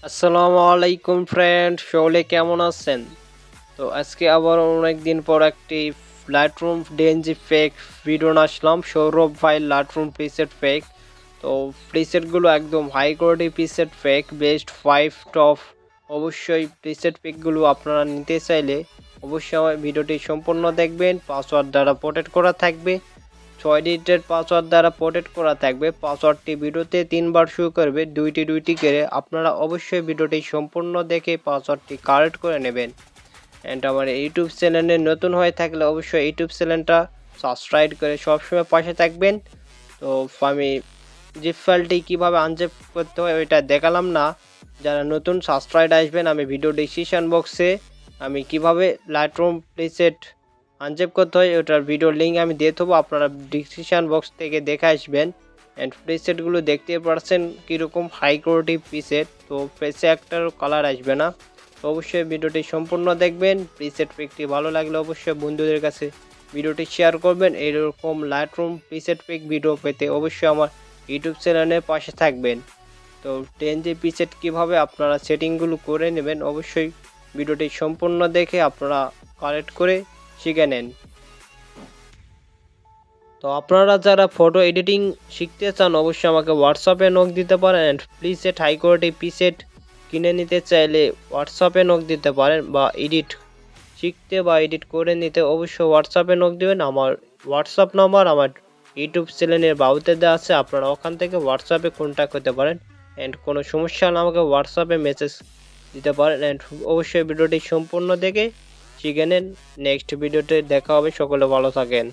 আসসালামু আলাইকুম ফ্রেন্ড, সকলে কেমন আছেন? তো আজকে আবার অনেক দিন পর একটি লাইটরুম ডিএনজি ফেক ভিডিও আসলাম। সৌরভ ভাই লাইটরুম প্রিসেট ফেক। তো প্রিসেটগুলো একদম high quality preset pack, best 5 top. অবশ্যই প্রিসেট ফেকগুলো আপনারা নিতে চাইলে অবশ্যই আমার ভিডিওটি সম্পূর্ণ দেখবেন। পাসওয়ার্ড দ্বারা প্রোটেক্ট করা থাকবে, 6 ডিজিটের পাসওয়ার্ড দ্বারা প্রোটেক্ট করা থাকবে। পাসওয়ার্ডটি ভিডিওতে 3বার শো করবে, দুইটি করে। আপনারা অবশ্যই ভিডিওটি সম্পূর্ণ দেখে পাসওয়ার্ডটি কারেক্ট করে নেবেন। অ্যান্ড আমার ইউটিউব চ্যানেলে নতুন হয়ে থাকলে অবশ্যই ইউটিউব চ্যানেলটা সাবস্ক্রাইব করে সবসময় পাশে থাকবেন। তো আমি জিপ ফাইলটি কীভাবে আনজিপ করতে হয় ওইটা দেখালাম না। যারা নতুন সাবস্ক্রাইব আসবেন, আমি ভিডিও ডিসক্রিপশন বক্সে আমি কিভাবে লাইটরুম প্রিসেট আনজিপ করতে হয় ওটার ভিডিও লিঙ্ক আমি দিয়ে দেবো, আপনারা ডিসক্রিপশন বক্স থেকে দেখে আসবেন। অ্যান্ড প্রিসেটগুলো দেখতে পারছেন কীরকম হাই কোয়ালিটি প্রিসেট। তো ফেসে একটারও কালার আসবে না। তো অবশ্যই ভিডিওটি সম্পূর্ণ দেখবেন। প্রিসেট পেকটি ভালো লাগলে অবশ্যই বন্ধুদের কাছে ভিডিওটি শেয়ার করবেন। এরকম লাইটরুম প্রিসেট পেক ভিডিও পেতে অবশ্যই আমার ইউটিউব চ্যানেলের পাশে থাকবেন। তো 10G প্রিসেট কীভাবে আপনারা সেটিংগুলো করে নেবেন অবশ্যই ভিডিওটি সম্পূর্ণ দেখে আপনারা কালেক্ট করে শিখে নেন। তো আপনারা যারা ফটো এডিটিং শিখতে চান অবশ্যই আমাকে হোয়াটসঅ্যাপে নক দিতে পারেন। And preset high quality preset কিনে নিতে চাইলে হোয়াটসঅ্যাপে নক দিতে পারেন, বা এডিট শিখতে বা এডিট করে নিতে অবশ্যই হোয়াটসঅ্যাপে নক দেবেন। আমার হোয়াটসঅ্যাপ নাম্বার আমার ইউটিউব চ্যানেলের বাউতে দেওয়া আছে, আপনারা ওখান থেকে হোয়াটসঅ্যাপে কন্ট্যাক্ট করতে পারেন। অ্যান্ড কোনো সমস্যা হলে আমাকে হোয়াটসঅ্যাপে মেসেজ দিতে পারেন। অ্যান্ড অবশ্যই ভিডিওটি সম্পূর্ণ দেখে শিখে নেন। নেক্সট ভিডিওতে দেখা হবে, সকলে ভালো থাকেন।